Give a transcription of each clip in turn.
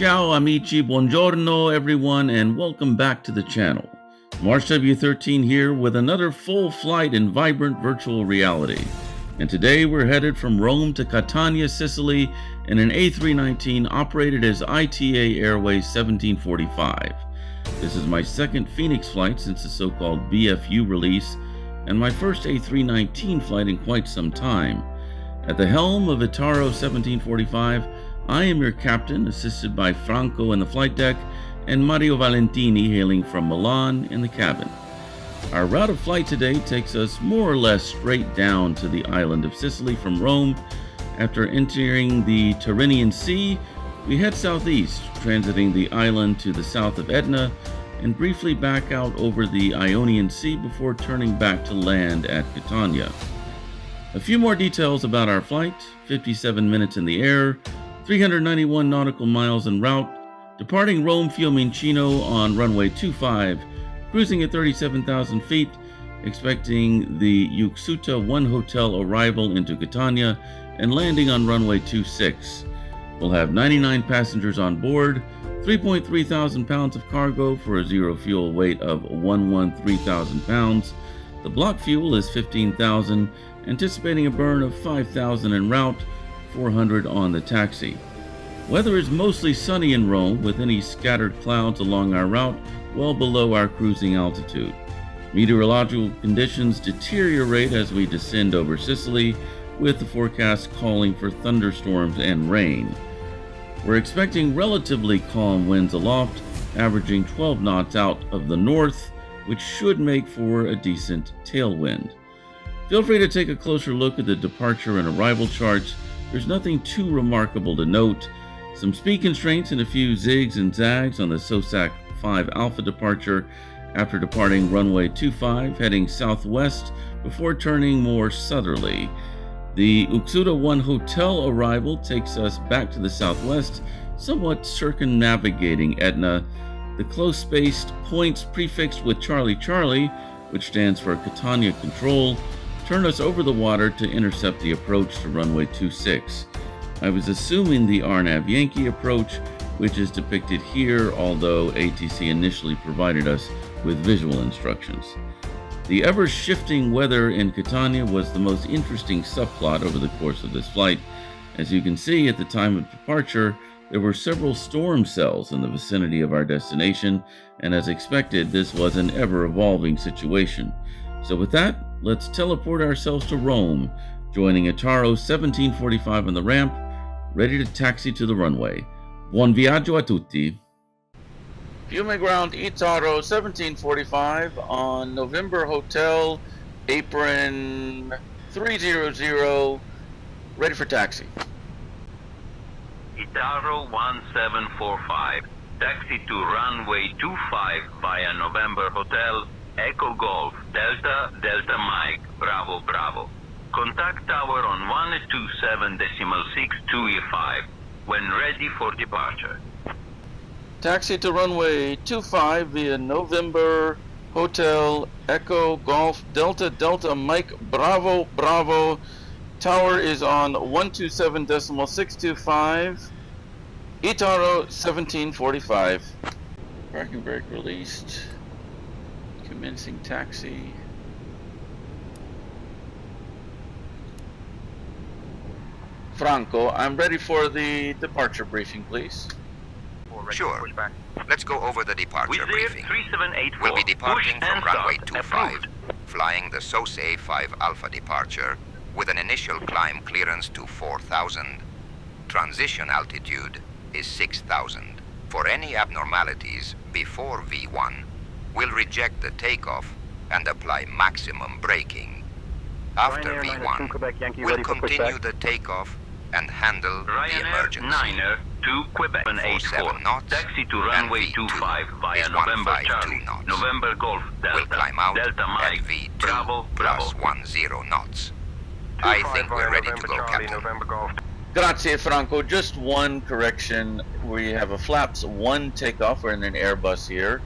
Ciao amici, buongiorno everyone, and welcome back to the channel. Marsh W13 here with another full flight in vibrant virtual reality. And today we're headed from Rome to Catania, Sicily in an A319 operated as ATA Airways 1745. This is my second Fenix flight since the so-called BFU release, and my first A319 flight in quite some time. At the helm of ATA 1745, I am your captain, assisted by Franco in the flight deck and Mario Valentini hailing from Milan in the cabin. Our route of flight today takes us more or less straight down to the island of Sicily from Rome. After entering the Tyrrhenian Sea, we head southeast, transiting the island to the south of Etna and briefly back out over the Ionian Sea before turning back to land at Catania. A few more details about our flight: 57 minutes in the air, 391 nautical miles en route, departing Rome Fiumicino on runway 25, cruising at 37,000 feet, expecting the Uxuta 1 hotel arrival into Catania, and landing on runway 26. We'll have 99 passengers on board, 3.3 thousand pounds of cargo for a zero fuel weight of 113,000 pounds. The block fuel is 15,000, anticipating a burn of 5,000 en route, 400 on the taxi. Weather is mostly sunny in Rome, with any scattered clouds along our route well below our cruising altitude. Meteorological conditions deteriorate as we descend over Sicily, with the forecast calling for thunderstorms and rain. We're expecting relatively calm winds aloft, averaging 12 knots out of the north, which should make for a decent tailwind. Feel free to take a closer look at the departure and arrival charts. There's nothing too remarkable to note. Some speed constraints and a few zigs and zags on the SOSAC 5 Alpha departure after departing runway 25, heading southwest before turning more southerly. The Uxuta 1 hotel arrival takes us back to the southwest, somewhat circumnavigating Etna. The close-spaced points prefixed with Charlie Charlie, which stands for Catania Control, turn us over the water to intercept the approach to runway 26. I was assuming the RNAV Yankee approach, which is depicted here, although ATC initially provided us with visual instructions. The ever-shifting weather in Catania was the most interesting subplot over the course of this flight. As you can see, at the time of departure, there were several storm cells in the vicinity of our destination, and as expected, this was an ever-evolving situation. So with that, let's teleport ourselves to Rome, joining ATA 1745 on the ramp, ready to taxi to the runway. Buon viaggio a tutti. Fiume Ground ATA 1745 on November Hotel, apron 300, ready for taxi. ATA 1745, taxi to runway 25 via November Hotel, Echo Golf, Delta, Delta Mike, Bravo, Bravo. Contact tower on 127.625 when ready for departure. Taxi to runway 25 via November Hotel, Echo Golf, Delta, Delta Mike, Bravo, Bravo. Tower is on 127.625. ATA 1745. Parking brake released. Commencing taxi. Franco, I'm ready for the departure briefing, please. Sure. Let's go over the departure briefing. 3784. We'll be departing from runway start. 25, Approved. flying the SOSAC 5 Alpha departure with an initial climb clearance to 4,000. Transition altitude is 6,000. For any abnormalities before V1, we'll reject the takeoff and apply maximum braking. After V1, we'll continue the takeoff and handle the Ryanair emergency. 9er to Quebec 47 knots, taxi to runway and 25 V2 via is November 152 Charlie, knots. November Golf Delta, We'll climb out Delta at Mike, V2 Bravo, plus Bravo. 10 knots. I think we're ready to go, Captain. Grazie, Franco. Just one correction. We have a flaps 1 takeoff. We're in an Airbus here.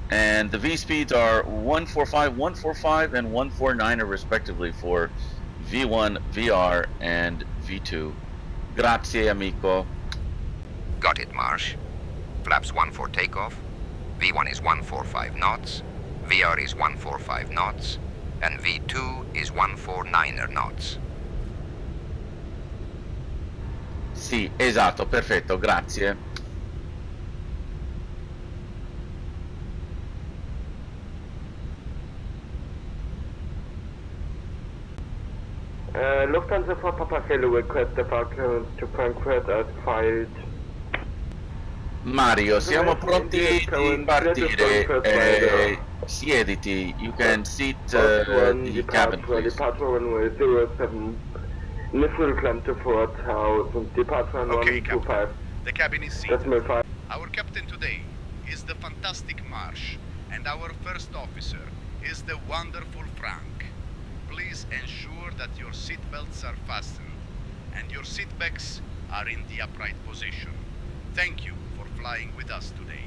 And the V speeds are 145, 145, and 149 respectively for V1, VR, and V2. Grazie, amico. Got it, Marsh. Flaps 1 for takeoff. V1 is 145 knots. VR is 145 knots. And V2 is 149er knots. Sì, esatto, perfetto, grazie. Lufthansa for Papa Kilo request departure to Frankfurt as filed. Mario, siamo pronti di partire. Siediti, you can sit the cabin, please. Departure runway 07. Initial climb to 4000. Departure on Okay, 125. The cabin is That's seated. my 5. Our captain today is the fantastic Marsh, and our first officer is the wonderful Frank. Please ensure that your seatbelts are fastened and your seatbacks are in the upright position. Thank you for flying with us today.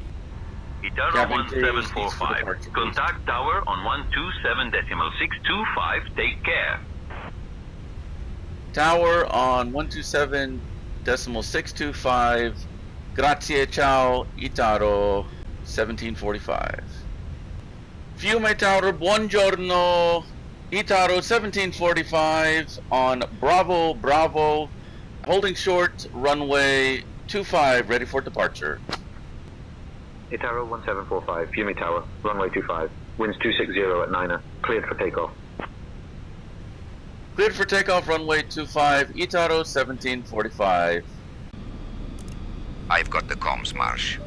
Itaro Cabin crew 1745. departure, please. Contact tower on 127.625. Take care. Tower on 127.625. Grazie, ciao, Itaro 1745. Fiume Tower, buongiorno. Itaro 1745 on Bravo, Bravo. Holding short, runway 25, ready for departure. Itaro 1745, Fiume Tower, runway 25, winds 260 at Niner, cleared for takeoff. Cleared for takeoff, runway 25, Itaro 1745. I've got the comms, Marsh.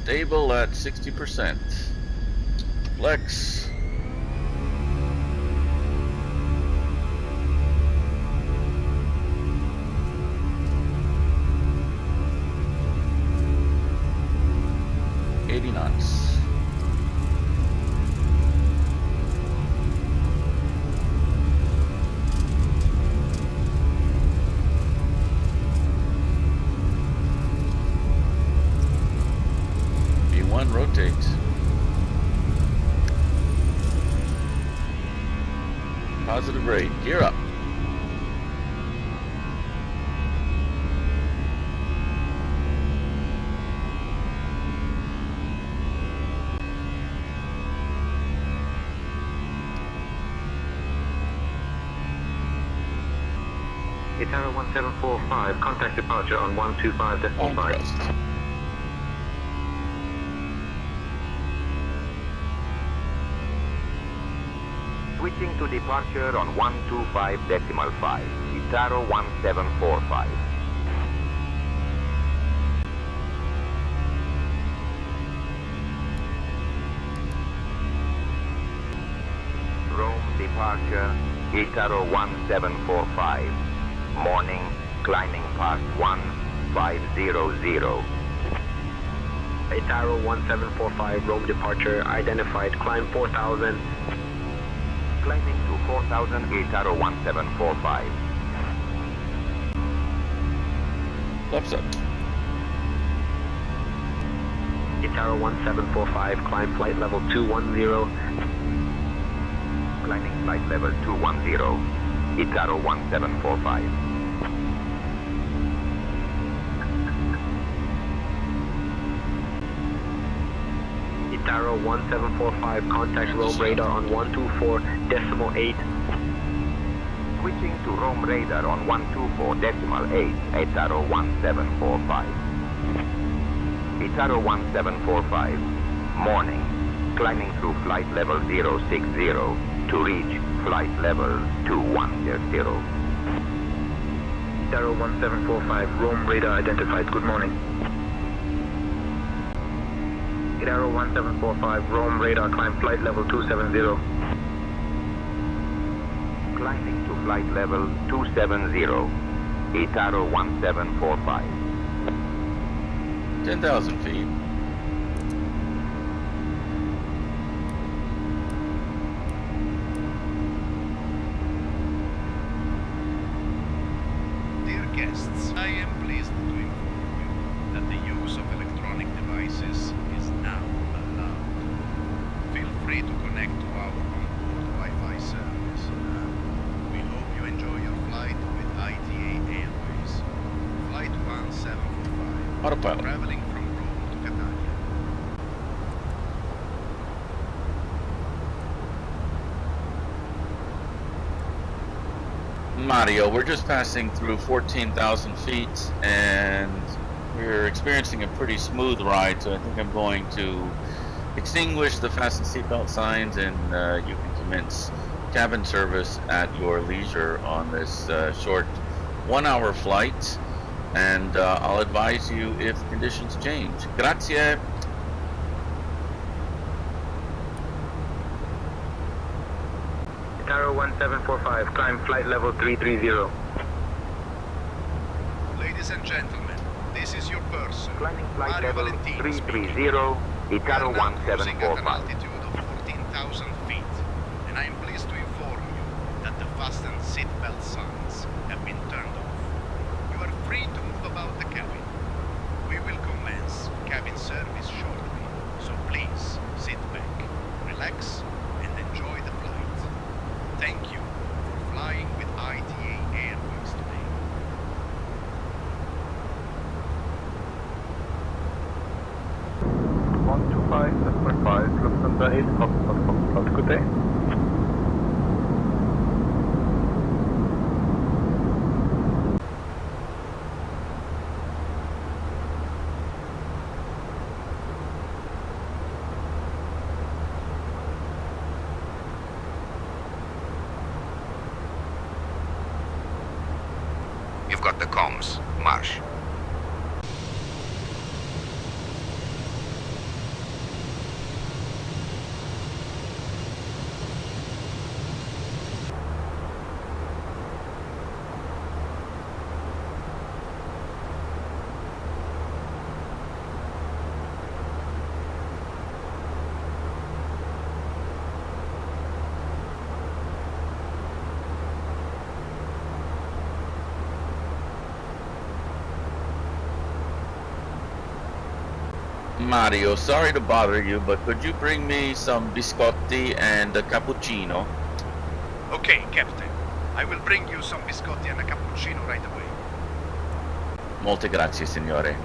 Stable at 60%. Flex. Knots. V1 rotate. Positive rate. Gear up. Itaro 1745, contact departure on 125.5. On crest. Switching to departure on 125.5. Itaro 1745. Rome departure, Itaro 1745. Morning, climbing past 1500. Itaro 1745, Rome departure, identified, climb 4000. Climbing to 4000, Itaro 1745. Left side. Itaro 1745, climb flight level 210. Climbing flight level 210, Itaro 1745. Itaro 1745, contact Rome radar on 124.8. Switching to Rome radar on 124.8, Itaro 1745. Itaro 1745, morning, climbing through flight level 060 to reach flight level 210. Itaro 1745, Rome radar identified, good morning. Itaro 1745, Rome radar, climb flight level 270. Climbing to flight level 270, Itaro 1745. 10,000 feet. Dear guests, I am pleased to inform you that the use of electronic devices is now allowed. Feel free to connect to our onboard Wi-Fi service. We hope you enjoy your flight with ATA Airways. Flight 1745, Autopilot. traveling from Rome to Catania. Mario, we're just passing through 14,000 feet and we're experiencing a pretty smooth ride, so I think I'm going to extinguish the fasten seatbelt signs and you can commence cabin service at your leisure on this short 1-hour flight, and I'll advise you if conditions change. Grazie. Tower 1745, climb flight level 330. Ladies and gentlemen, this is your person, Climbing flight Mario level Valentini speaking. 330, We Itaro are now cruising at an 1745. altitude of 14,000 feet, and I am pleased to inform you that the fasten seatbelt signs have been turned off. You are free to move about the cabin. We will commence cabin service shortly, so please sit back, relax, and enjoy the flight. Thank you for flying with ATA Airways today. Lufthansa 8, Foxtrot, good day. You've got the comms. Marsh. Mario, sorry to bother you, but could you bring me some biscotti and a cappuccino? Okay, Captain. I will bring you some biscotti and a cappuccino right away. Molte grazie, signore.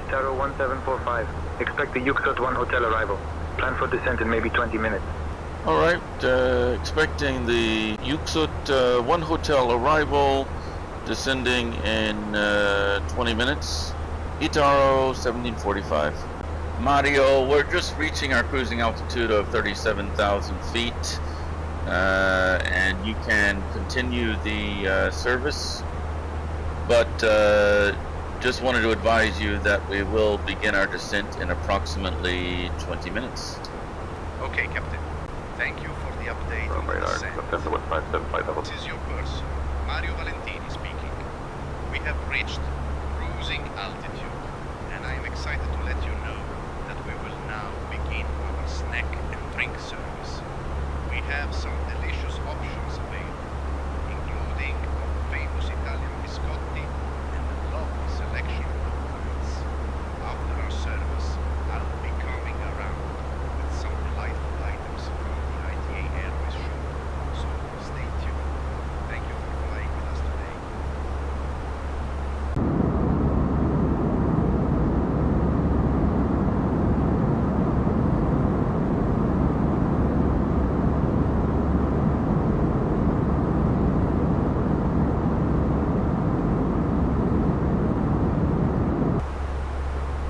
Tower 1745, expect the Yuksot 1 hotel arrival. Plan for descent in maybe 20 minutes. Alright, expecting the Yuksut 1 hotel arrival, descending in 20 minutes. Itaro 1745. Mario, we're just reaching our cruising altitude of 37,000 feet, and you can continue the service, but just wanted to advise you that we will begin our descent in approximately 20 minutes. Okay, Captain. Thank you for the update on the descent. This is your person, Mario Valentini speaking. We have reached cruising altitude, and I am excited to let you know that we will now begin our snack and drink service. We have some delicious options available, including our famous Italian biscotti and a lovely selection of wines. After our service, I'll be coming around with some delightful items from the ATA Airways shop, so stay tuned. Thank you for flying with us today.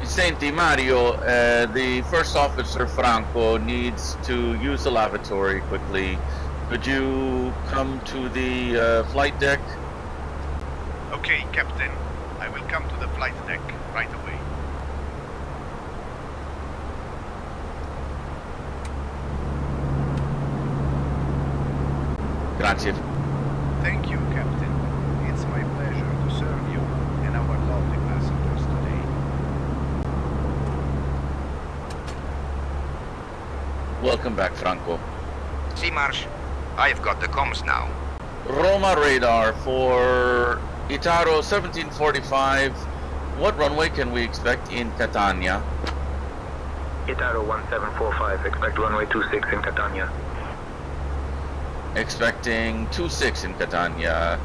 Senti Mario, the first officer Franco needs to use the lavatory quickly. Could you come to the flight deck? Okay, Captain. I will come to the flight deck right away. Grazie. Thank you, Captain. It's my pleasure to serve you and our lovely passengers today. Welcome back, Franco. See, Marsh, I've got the comms now. Roma radar for Itaro 1745. What runway can we expect in Catania? Itaro 1745, expect runway 26 in Catania. Expecting 26 in Catania.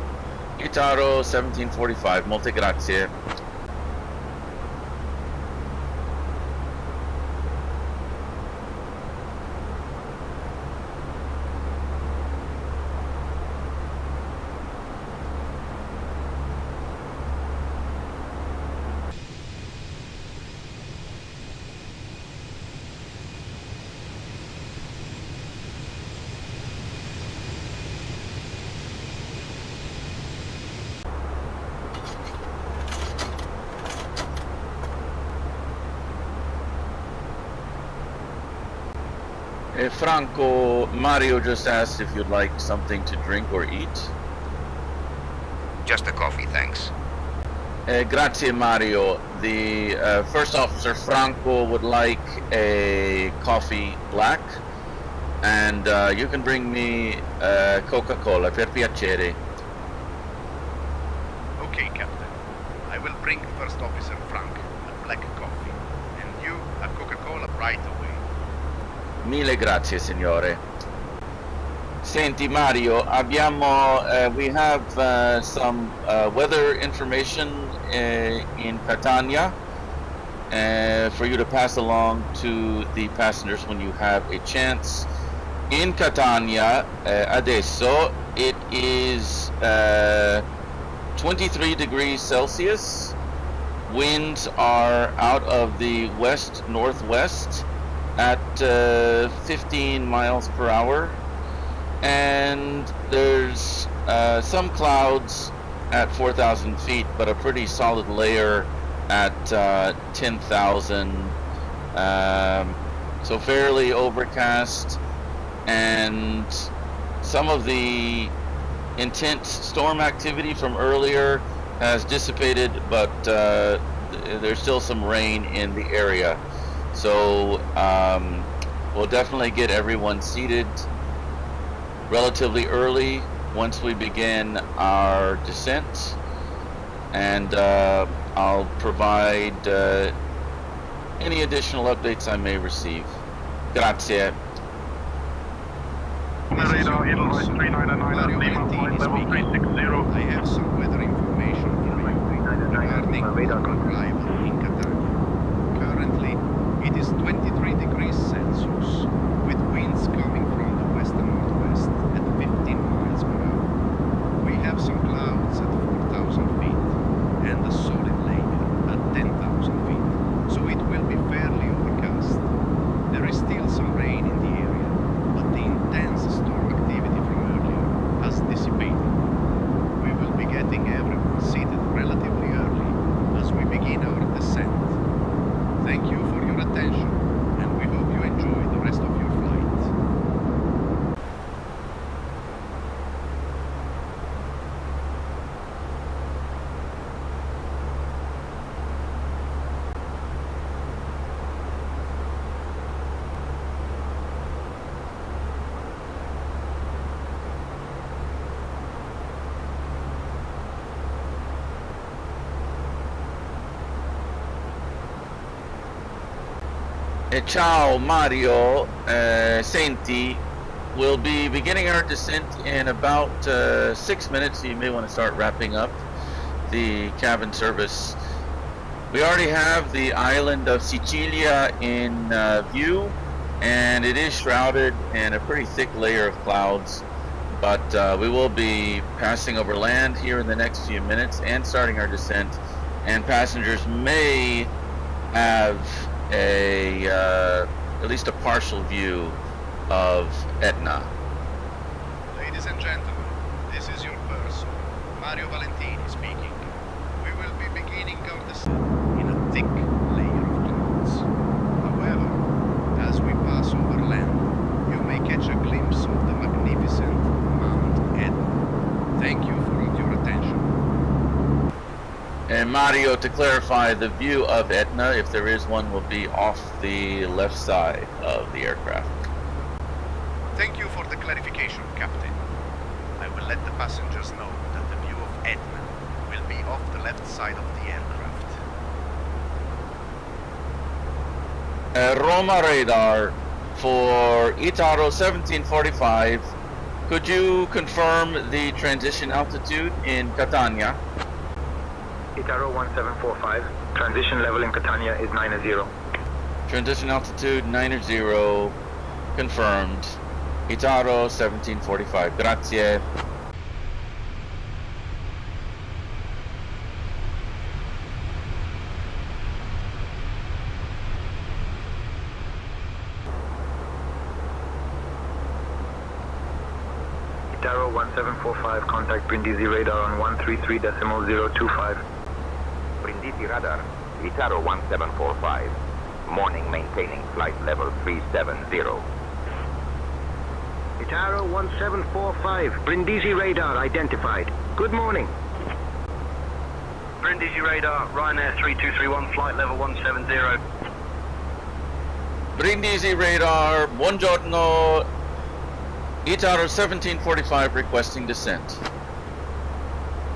Itaro 1745, molte grazie. Franco, Mario just asked if you'd like something to drink or eat. Just a coffee, thanks. Grazie, Mario. The first officer, Franco, would like a coffee black, and you can bring me Coca-Cola, per piacere. Okay, Captain. I will bring First Officer Frank a black coffee, and you a Coca-Cola right away. Mille grazie, signore. Senti, Mario, we have some weather information in Catania for you to pass along to the passengers when you have a chance. In Catania, adesso, it is 23 degrees Celsius. Winds are out of the west-northwest at 15 miles per hour, and there's some clouds at 4,000 feet, but a pretty solid layer at 10,000, so fairly overcast, and some of the intense storm activity from earlier has dissipated, but there's still some rain in the area. So we'll definitely get everyone seated relatively early once we begin our descent, and I'll provide any additional updates I may receive. Grazie. Radar invoice 399 Lima flight level 360. I have some weather information for you regarding arrival in Catania. Currently, it is 23 degrees Celsius, with winds coming from the west-northwest at 15 miles per hour. We have some clouds at 4,000 feet and a solid layer at 10,000 feet, so it will be fairly overcast. There is still some rain in the area, but the intense storm activity from earlier has dissipated. We will be getting everyone seated relatively early as we begin our descent. Thank you for your attention, and we hope you enjoy the rest of your flight. Ciao Mario, senti, we'll be beginning our descent in about 6 minutes, so you may want to start wrapping up the cabin service. We already have the island of Sicilia in view, and it is shrouded in a pretty thick layer of clouds, but we will be passing over land here in the next few minutes and starting our descent, and passengers may have at least a partial view of Etna. Ladies and gentlemen, this is your purser, Mario Valentini speaking. We will be beginning our descent in a thick layer of clouds. However, as we pass over land, you may catch a glimpse of the magnificent Mount Mario, to clarify, the view of Etna, if there is one, will be off the left side of the aircraft. Thank you for the clarification, Captain. I will let the passengers know that the view of Etna will be off the left side of the aircraft. Roma radar for Itaro 1745. Could you confirm the transition altitude in Catania? Itaro 1745, transition level in Catania is 90. Transition altitude 90, confirmed. Itaro 1745. Grazie. Itaro 1745, contact Brindisi radar on 133.025. Brindisi radar, Itaro 1745. Morning maintaining flight level 370. Itaro 1745, Brindisi radar identified. Good morning. Brindisi radar, Ryanair 3231, flight level 170. Brindisi radar, buongiorno. Itaro 1745 requesting descent.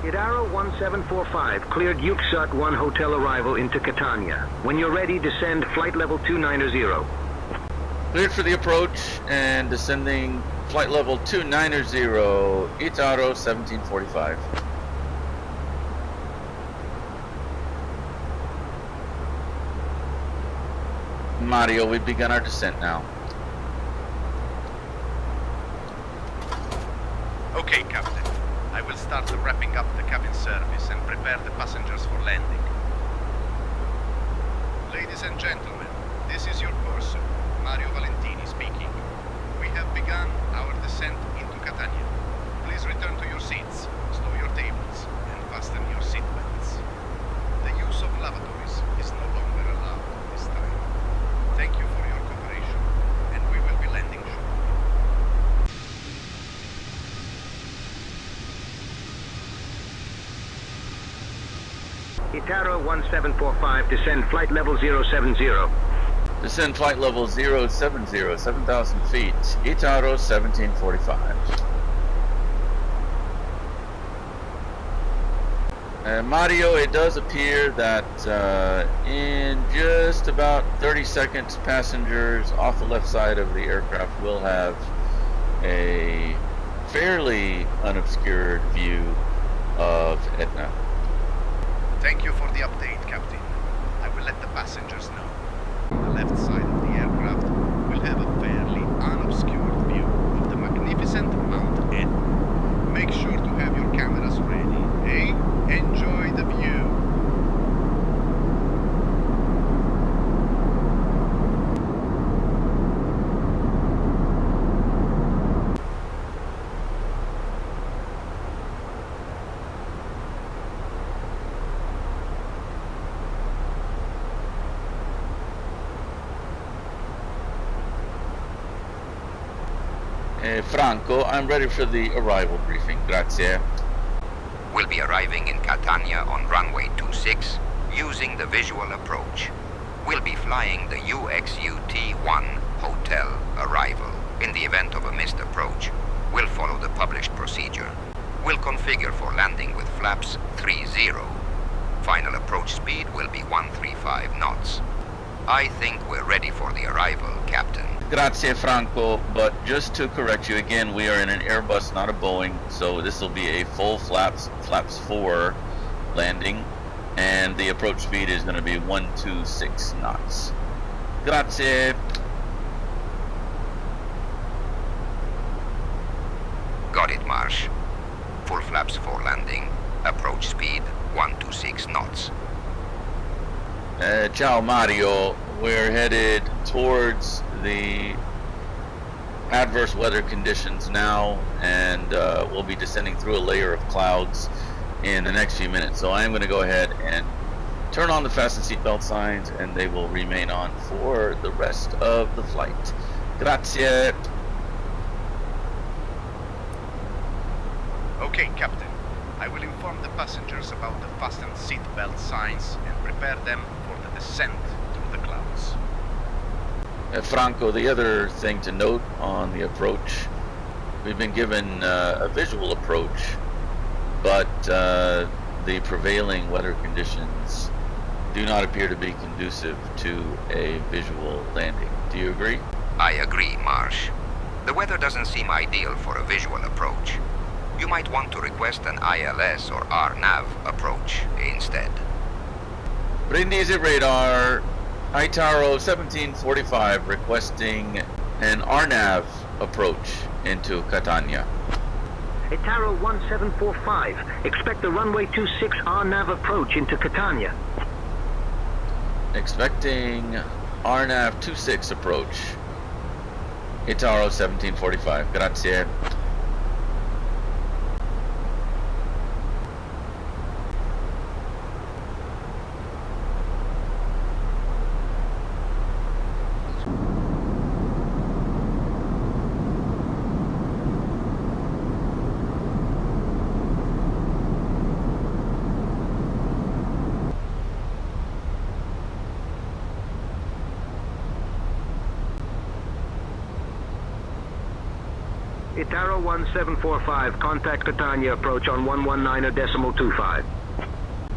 Itaro 1745, cleared Yuksat 1 hotel arrival into Catania. When you're ready, descend flight level 290. Cleared for the approach and descending flight level 290, Itaro 1745. Mario, we've begun our descent now. Okay, Captain. I will start wrapping up the cabin service and prepare the passengers for landing. Ladies and gentlemen, this is your purser, Mario Valentini speaking. We have begun our descent into Catania. Please return to your seats, stow your tables, and fasten your seatbelts. The use of lavatories is no longer allowed this time. Thank you for your cooperation, and we will be landing shortly. Itaro 1745, descend flight level 070. Descend flight level 070, 7,000 feet, Itaro 1745. Mario, it does appear that in just about 30 seconds, passengers off the left side of the aircraft will have a fairly unobscured view of Etna. Thank you for the update, Captain. I will let the passengers know. The left side of the aircraft will have a fairly unobscured view of the magnificent Mount Etna. Make sure to have your cameras ready, eh? Enjoy the view. Franco, I'm ready for the arrival briefing. Grazie. We'll be arriving in Catania on runway 26 using the visual approach. We'll be flying the UXUT-1 hotel arrival. In the event of a missed approach, we'll follow the published procedure. We'll configure for landing with flaps 30. Final approach speed will be 135 knots. I think we're ready for the arrival, Captain. Grazie, Franco, but just to correct you again, we are in an Airbus, not a Boeing, so this will be a full flaps 4 landing, and the approach speed is going to be 126 knots. Grazie. Got it, Marsh. Full flaps 4 landing, approach speed 126 knots. Ciao, Mario. We're headed towards the adverse weather conditions now, and we'll be descending through a layer of clouds in the next few minutes. So I am going to go ahead and turn on the fasten seatbelt signs, and they will remain on for the rest of the flight. Grazie. Okay, Captain. I will inform the passengers about the fasten seatbelt signs and prepare them for the descent through the clouds. Franco, the other thing to note on the approach, we've been given a visual approach, but the prevailing weather conditions do not appear to be conducive to a visual landing. Do you agree? I agree, Marsh. The weather doesn't seem ideal for a visual approach. You might want to request an ILS or RNAV approach instead. Brindisi radar, ITARO 1745 requesting an RNAV approach into Catania. ATA 1745, expect the runway 26 RNAV approach into Catania. Expecting RNAV 26 approach. ITARO 1745, grazie. ATA 1745, contact Catania approach on 119.25.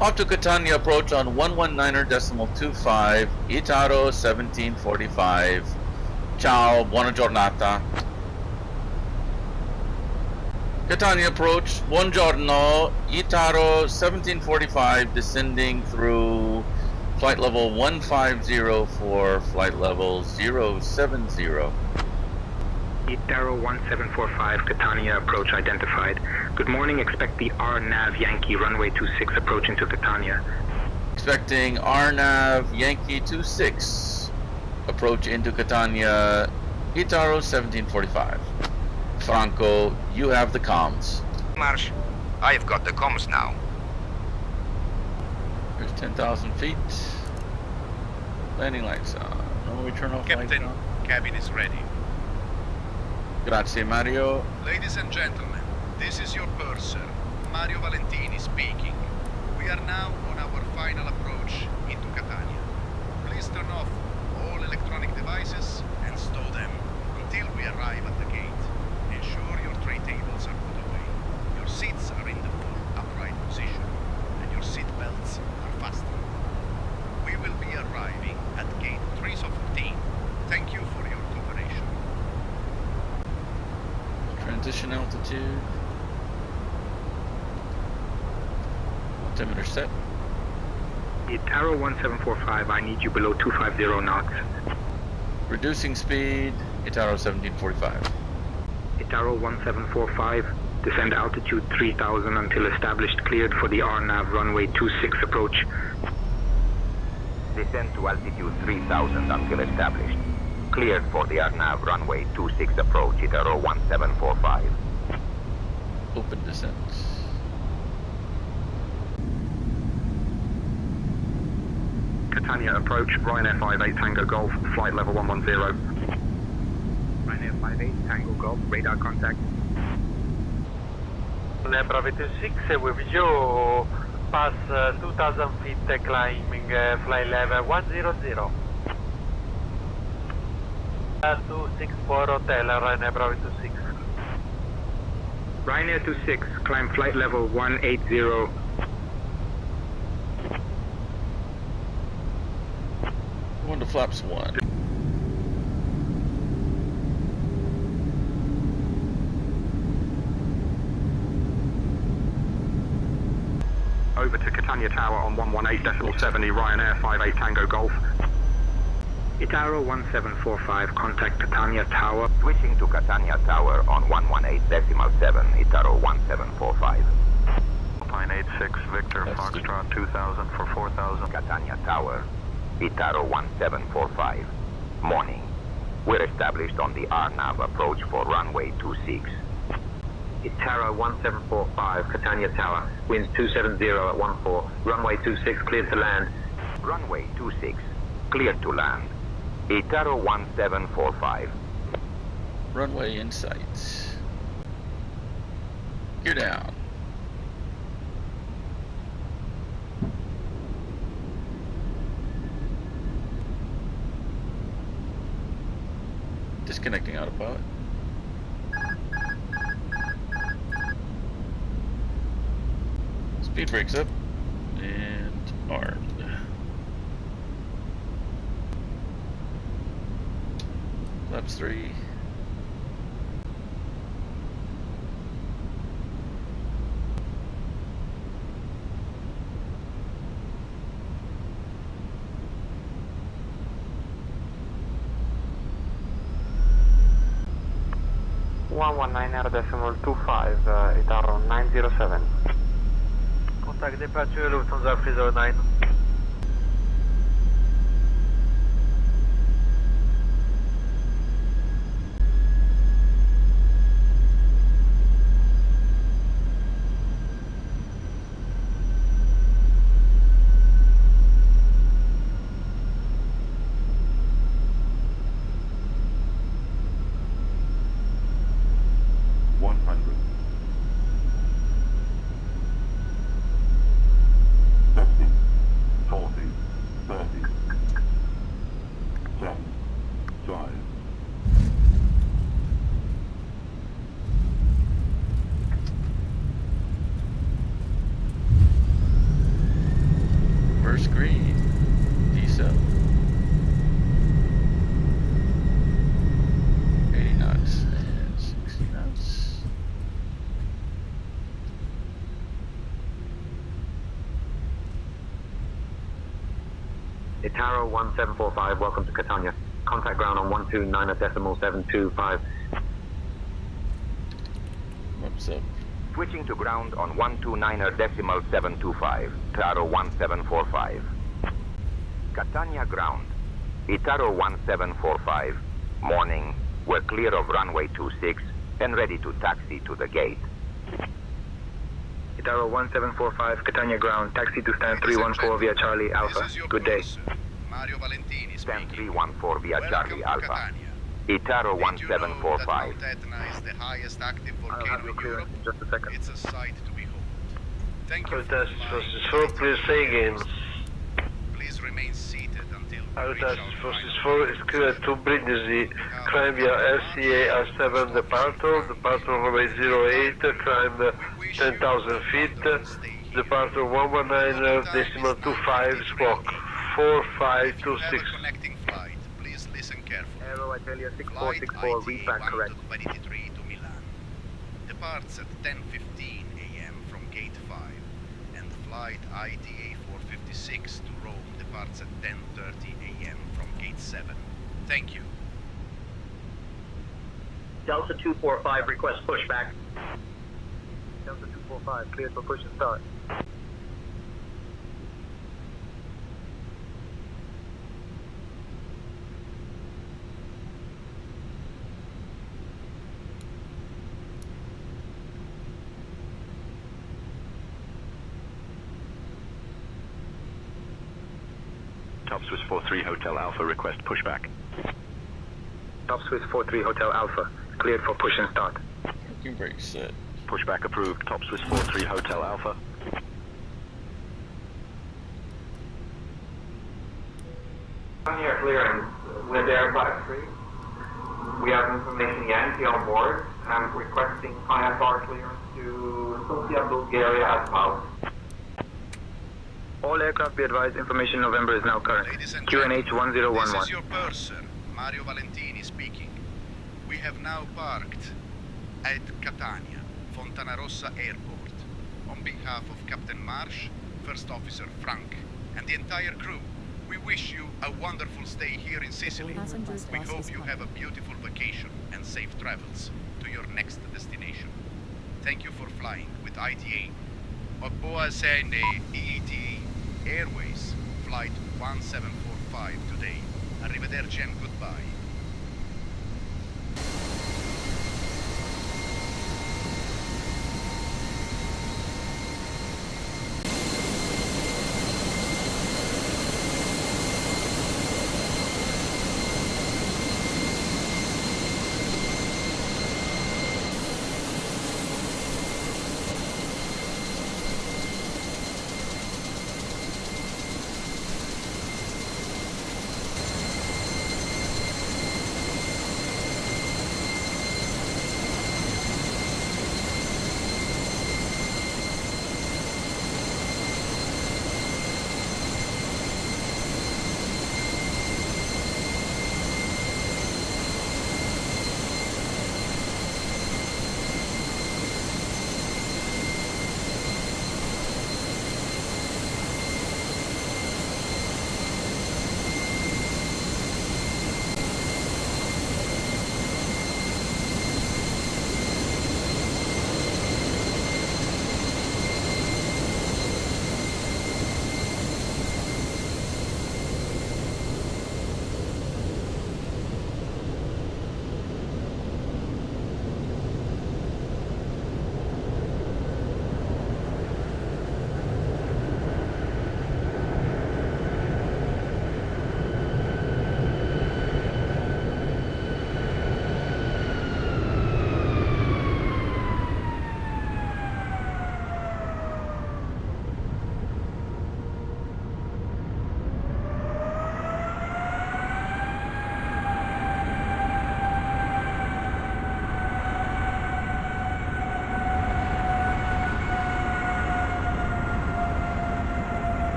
Off to Catania approach on 119.25, ITARO 1745. Ciao, buona giornata. Catania approach, buongiorno, ITARO 1745, descending through flight level 150 for flight level 070. ATA 1745, Catania approach identified. Good morning, expect the RNAV Yankee runway 26 approach into Catania. Expecting RNAV Yankee 26 approach into Catania, ITARO 1745. Franco, you have the comms. Marsh, I've got the comms now. There's 10,000 feet. Landing lights on. No, we turn off lights Captain, on. cabin is ready. Grazie, Mario. Ladies and gentlemen, this is your purser, Mario Valentini speaking. We are now on our final approach into Catania. Please turn off all electronic devices and stow them until we arrive at the gate. Ensure your tray tables are put away. Your seats are in the full upright position, and your seat belts are fastened. We will be arriving at gate 314. Thank you for your cooperation. Transition altitude. Altimeter set. ATA 1745, I need you below 250 knots. Reducing speed. ITARO 1745. ATA 1745, descend altitude 3000 until established, cleared for the RNAV runway 26 approach. Descend to altitude 3000 until established. Cleared for the RNAV runway 26 approach, ITARO 1745. Open descent. Catania approach, Ryanair 58 Tango Golf, flight level 110. Ryanair 58 Tango Golf, radar contact. Bravo 26, we view pass 2000 feet climbing, flight level 100. 264 Hotel, Ryanair Bravo 26. Ryanair 26, climb flight level 180. Going to flaps 1. Over to Catania Tower on 118.70, Ryanair 58 Tango Golf. ITARO 1745, contact Catania Tower. Switching to Catania Tower on 118.7, ITARO 1745. Alpine 86, Victor, That's Foxtrot 2000 for 4000. Catania Tower, ITARO 1745. Morning. We're established on the RNAV approach for runway 26. ITARO 1745, Catania Tower. Winds 270 at 14. Runway 26, cleared to land. Runway 26, cleared to land. ITARO 1745. Runway in sight. Gear down. Disconnecting autopilot. Speed brakes up and armed. Flaps 3. Itaro 907. Contact departure Lufthansa 309. First green. Decel. 80 knots and 60 knots. Itaro 1745, welcome to Catania. Contact ground on 129.725. What's up? Switching to ground on 129.725, Itaro 1745. Catania ground, Itaro 1745. Morning, we're clear of runway 26 and ready to taxi to the gate. Itaro 1745, Catania ground, taxi to stand 314 via Charlie Alpha. Good day. Mario Valentini Stand speaking. 314 via Welcome Charlie to Alpha. Catania. Itaro Did you know that 1745. Mount Etna is the highest active I'll volcano have you in clear Europe? in just a second. It's a sight to behold. Thank you for Altas flying. Forces 4, please say again. Please remain seated until we reach Altas our Forces final 4 is clear to Brindisi. Climb via LCA R7 departure runway 08, climb 10,000 feet. Departure 119.25, squawk 4526. If you have a connecting flight, please listen carefully. Aero Italia Flight 6464, IT read back correct. 123 to Milan. Departs at 10:15 a.m. from Gate 5, and flight ITA 456 to Rome departs at 10:30 a.m. from Gate 7. Thank you. Delta 245, request pushback. Delta 245, cleared for push and start. Top Swiss 43 Hotel Alpha, request pushback. Top Swiss 43 Hotel Alpha, cleared for push and start. Parking brake set. Pushback approved. Top Swiss 43 Hotel Alpha. Catania clearance with aircraft 3. We have information Yankee on board and requesting IFR clearance to Sofia, Bulgaria as well. All aircraft be advised, information November is now current. Ladies and QNH gentlemen, 1011. this is your purser, Mario Valentini speaking. We have now parked at Catania, Fontanarossa Airport. On behalf of Captain Marsh, First Officer Frank, and the entire crew, we wish you a wonderful stay here in Sicily. We hope you have a beautiful vacation and safe travels to your next destination. Thank you for flying with ITA. ATA Airways, flight 1745 today. Arrivederci and goodbye.